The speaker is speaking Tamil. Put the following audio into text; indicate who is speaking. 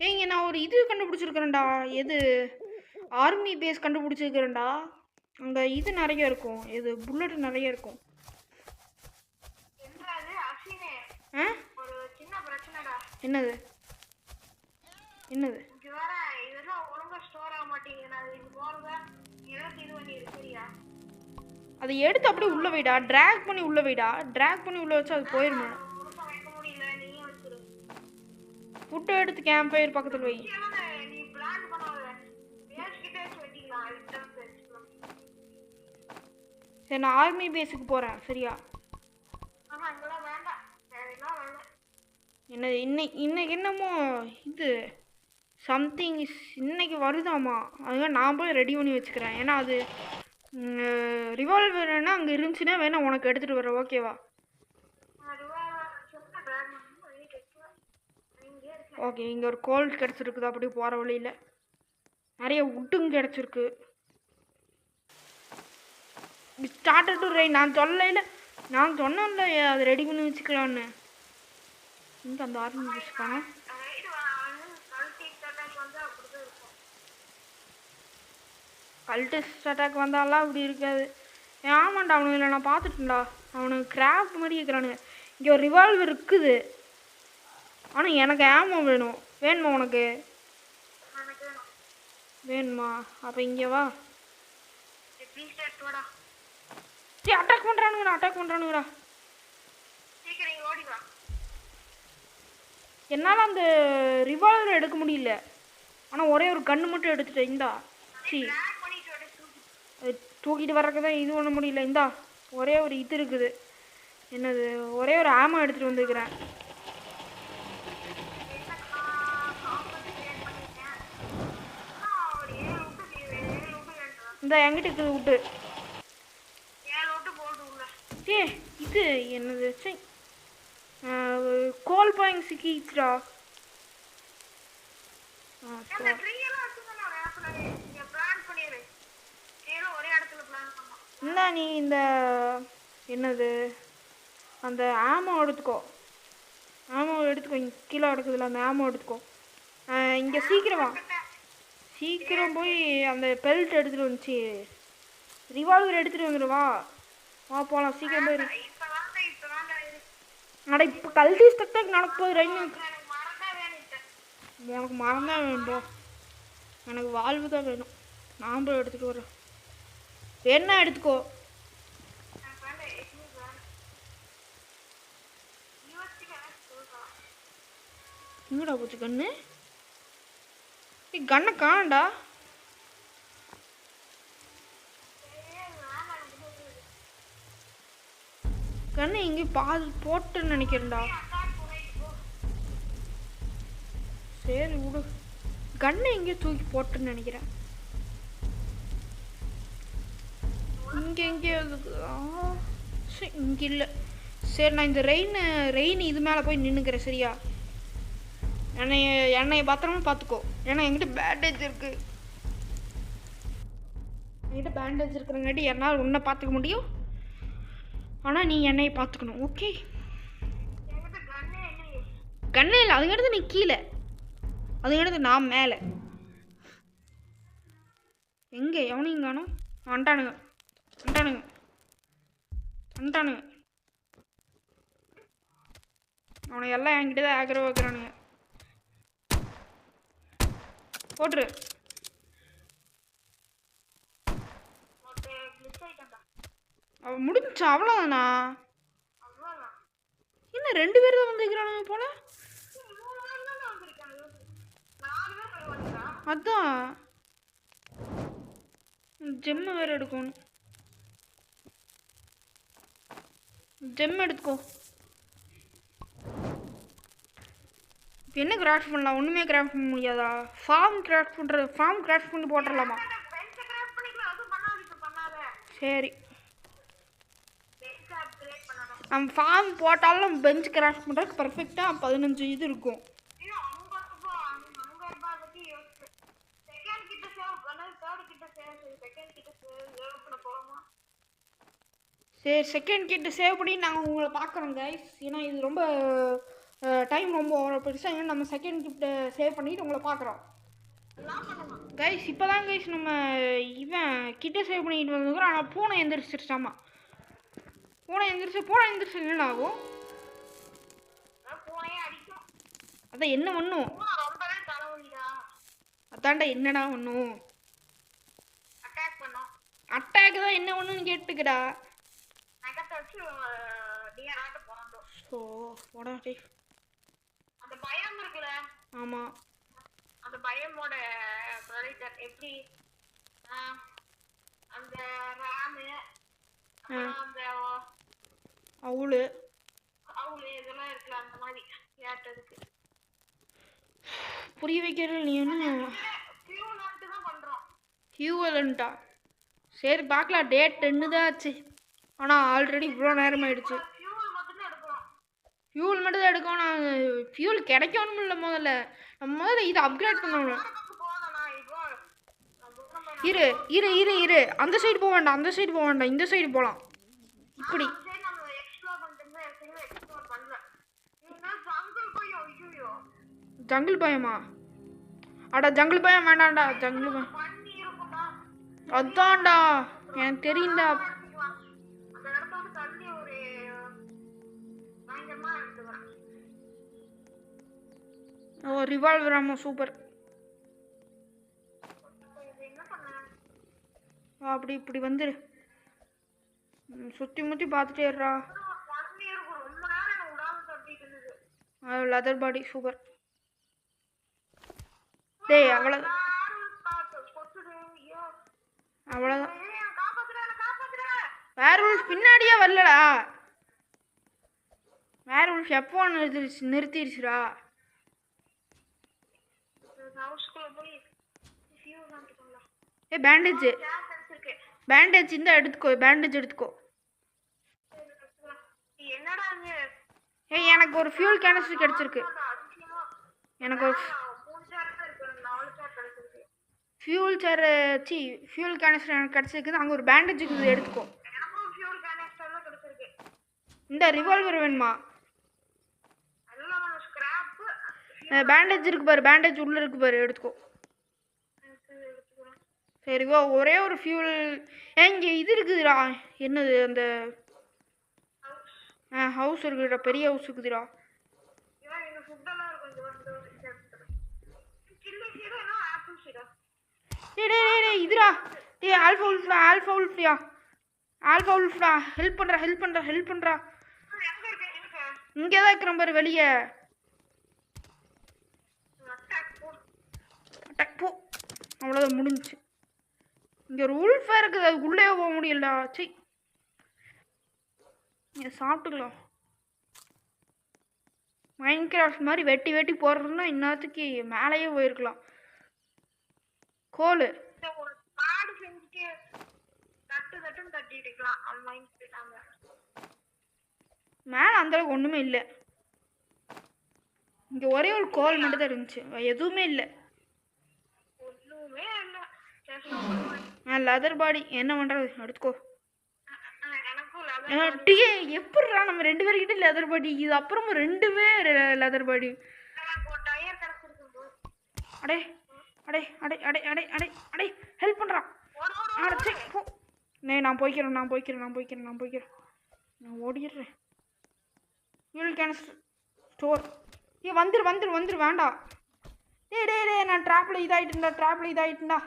Speaker 1: ஏங்க நான் ஒரு இது கண்டுபிடிச்சிருக்கிறேன்டா. எது? ஆர்மி பேஸ் கண்டுபிடிச்சிருக்கிறேன்டா. அங்கே இது நிறைய இருக்கும். இது புல்லட் நிறைய இருக்கும். ஆ? என்னது? என்னது? அதை எடுத்து அப்படியே உள்ள வைடா. டிராக் பண்ணி உள்ள வைடா. டிராக் பண்ணி உள்ள வச்சா அது போயிருமே. ஃபுட்டை எடுத்து கேம்ப் ஃபயர் பக்கத்தில் வை. சரி நான் ஆர்மி பேஸுக்கு போகிறேன். சரியா? என்னது? இன்னைக்கு என்னமோ இது சம்திங் இன்னைக்கு வருதாமா. அதுதான் நான் போய் ரெடி பண்ணி வச்சுக்கிறேன். ஏன்னா அது ரிவால்வர்னா அங்கே இருந்துச்சுன்னா வேணா உனக்கு எடுத்துகிட்டு வரேன். ஓகேவா? ஓகே. இங்கே ஒரு கோல்ட் கிடச்சிருக்குது. அப்படியே போகிற வழியில் நிறைய உட்டும் கிடச்சிருக்கு. Started to rain. நான் சொன்னேன்ல அதை ரெடி பண்ணி வச்சுக்கலான்னு. இங்கே அந்த ஆர்மி வச்சுக்கான கல்டஸ்ட் அட்டாக் வந்தாலாம் அப்படி இருக்காது. ஆமாண்டா, அவனுங்களை நான் பார்த்துட்டேன்டா. அவனுக்கு கிராஃப்ட் மாதிரி இருக்கிறானுங்க. இங்கே ஒரு ரிவால்வர் இருக்குது. ஆனால் எனக்கு ஆமோ வேணும். வேணுமா உனக்கு? வேணுமா? அப்போ இங்கே வா. அட்டாக் பண்ணுறானுங்கடா. என்னால் அந்த ரிவால்வர் எடுக்க முடியல. ஆனால் ஒரே ஒரு கன்று மட்டும் எடுத்துட்டேன். இந்தா தூக்கிட்டு வர்றதுக்கு தான் இது பண்ண முடியல. இந்தா ஒரே ஒரு இது இருக்குது. என்னது? ஒரே ஒரு ஆமோ எடுத்துகிட்டு வந்துருக்கிறேன். இந்த என்கிட்ட இருக்குது விட்டு. இது என்னது? கோல் பாயிங் சிக்கிச்சுடா. இந்தா நீ இந்த என்னது அந்த ஆமோ எடுத்துக்கோ. கீழே எடுக்குதுல அந்த ஆமோ எடுத்துக்கோ. இங்கே சீக்கிரம் போய் அந்த பெல்ட் எடுத்துகிட்டு வந்துச்சு. ரிவால்வர் எடுத்துகிட்டு வந்துடுவா. வா போகலாம். சீக்கிரம் போயிரு. அட இப்போ கல்டிஸ்ட் அட்டாக் நடக்க போகுது. ரெயின் உனக்கு மரம் தான் வேணும். எனக்கு வாழ்வு தான் வேணும். நான் போய் எடுத்துகிட்டு வரேன். என்ன எடுத்துக்கோ. எங்கடா போச்சு கண்ணு? கண்ணை காணடா. கண்ணை எங்கேயும் போட்டுன்னு நினைக்கிறேன்டா. சரி விடு. கண்ணை எங்கேயும் தூக்கி போட்டுன்னு நினைக்கிறேன். இங்கே எங்கேயோ இங்கே இல்லை. சரி நான் இந்த ரெயின் இது மேலே போய் நின்றுக்கிறேன். சரியா? என்னைய பத்திரமா பார்த்துக்கோ. ஏன்னா என்கிட்ட பேண்டேஜ் இருக்குது. என்கிட்ட பேண்டேஜ் இருக்கிறங்காட்டி என்னால் உன்னை பார்த்துக்க முடியும். ஆனால் நீ என்னையை பார்த்துக்கணும். ஓகே? கண்ணே இல்லை. அதுங்கிறது நீ கீழே. அதுங்கிறது நான் மேலே. எங்கே எவனையும் காணும். வந்துட்டானுங்க. அவனை எல்லாம் என்கிட்ட தான் ஆக்கிர வைக்கிறானுங்க. போட்டுரு. அவன் முடிஞ்சா அவ்வளோதானா? என்ன 2 பேர் தான் வந்துக்கிறானுங்க போல. அதான் ஜெம்மு வேறு எடுக்கணும். ஜெம் எடுத்துக்கோ. இப்போ என்ன கிராஃப்ட் பண்ணலாம்? ஒன்றுமே கிராஃப்ட் பண்ண முடியாதா? ஃபார்ம் கிராஃப்ட் பண்ணி போட்டுடலாமா? சரி நம்ம ஃபார்ம் போட்டாலும் பெஞ்ச் கிராஃப்ட் பண்ணுறதுக்கு பர்ஃபெக்டாக 15 இது இருக்கும். சரி செகண்ட் கிட்ட சேவ் பண்ணி நாங்கள் உங்களை பார்க்குறோம் கைஸ். ஏன்னா இது ரொம்ப டைம் ரொம்ப பெருசாக நம்ம செகண்ட் கிஃப்ட்டை சேவ் பண்ணிவிட்டு உங்களை பார்க்குறோம் கைஸ். இப்போ தான் கைஸ் நம்ம இவன் கிட்ட சேவ் பண்ணிட்டு வந்துக்கிறோம். ஆனால் பூனை எந்திரிச்சிருச்சாமா. பூனை எந்திரிச்சு என்ன ஆகும்? அதான் என்ன பண்ணும்? அதான்டா என்னடா பண்ணும்? அட்டாக் தான் என்ன பண்ணுன்னு கேட்டுக்கடா. ஸோ போடா டே.
Speaker 2: அந்த பயம் இருக்குல்ல?
Speaker 1: ஆமாம்.
Speaker 2: அந்த பயமோட ப்ரொடக்டர் எப்படி அந்த ராமு அந்த
Speaker 1: அவுளு
Speaker 2: இதெல்லாம் இருக்குல்ல அந்த மாதிரி ஏட்டதுக்கு
Speaker 1: புரிய வைக்கிறது நீ ஒன்றும்
Speaker 2: ஃபியூலன்ட்டு தான் பண்ணுறோம்.
Speaker 1: ஃபியூவலண்டா? சரி பார்க்கலாம். டேட் 10 தான் ஆச்சு. ஆனால் ஆல்ரெடி இவ்வளோ நேரம் ஆயிடுச்சு. ஃபியூல் மட்டும் தான் எடுக்கணும். நான் ஃபியூல் கிடைக்கணும் இல்லை முதல்ல. நம்ம முதல்ல இதை அப்கிரேட் பண்ணணும். இரு இரு இரு இரு அந்த சைடு போக வேண்டாம், அந்த சைடு போக வேண்டாம், இந்த சைடு போகலாம். இப்படி ஜங்கிள் பயமா? அடா ஜங்கிள் பயம் வேண்டாம்டா. ஜங்கிள் பயம் அதான்டா எனக்கு தெரியும்டா. ஓ ரிவால்வர் ஆமா சூப்பர். அப்படி இப்படி வந்துரு. சுற்றி முற்றி பார்த்துட்டே இருடா. லெதர் பாடி சூப்பர். டேய் அவ்வளோதான் அவ்வளோதான். வேர்வல்ஃப் பின்னாடியே வரலடா. வேர்வல்ஃப் எப்போ நிறுத்திடுச்சுடா. ஏ பேண்டேஜ் இந்த எடுத்துக்கோ. பேண்டேஜ் எடுத்துக்கோ. ஏய் எனக்கு ஒரு ஃபியூல் கேனிஸ்டர் கிடைச்சிருக்கு. எனக்கு ஒரு ஃபியூல் கேனிஸ்டர் எனக்கு கிடச்சிருக்குது. அங்கே ஒரு பேண்டேஜ் இருக்குது எடுத்துக்கோ. இந்த ரிவால்வர் வேணுமா? பேண்டேஜ் இருக்கு பாரு. பேண்டேஜ் உள்ளே இருக்கு பாரு எடுத்துக்கோ. சரிவா ஒரே ஒரு ஃபியூல். இங்கே இது இருக்குதுடா. என்னது அந்த ஹவுஸ் இருக்குதுடா. பெரிய ஹவுஸ் இருக்குதுடா. இதுடா ஆல்ஃபா உல்ஃப்டா. ஹெல்ப் பண்ணுறா. இங்கே தான் இருக்கிறேன் பாரு வெளியே. அட்டாக் போ. அவ்வளோதான் முடிஞ்சிச்சு. இங்கே ஒரு உல்ஃபாக இருக்குது. அதுக்குள்ளே போக முடியலடா. சரி சாப்பிட்டுக்கலாம். மைன்கிராஃப்ட் மாதிரி வெட்டி போடுறதுன்னா இன்னத்துக்கு மேலேயே போயிருக்கலாம். கோல் மேலே அந்தளவுக்கு ஒன்றுமே இல்லை. இங்கே ஒரே ஒரு கோல் மட்டும் தான் இருந்துச்சு. எதுவுமே இல்லை. லெதர் பாடி என்ன பண்ணுறது எடுத்துக்கோ. எப்படிடா நம்ம 2 பேர்கிட்ட லெதர் பாடி. இது அப்புறமா 2 பேர் லெதர் பாடி. அடே அடே அடே அடே அடே அடே அடே ஹெல்ப் பண்ணுறான். அடே போ. நான் போய்க்கிறேன். நான் ஓடிடுறேன். Fuel canister store. வந்துரு வேண்டாம். டே நான் ட்ராப்பில் இதாகிட்டுண்டா.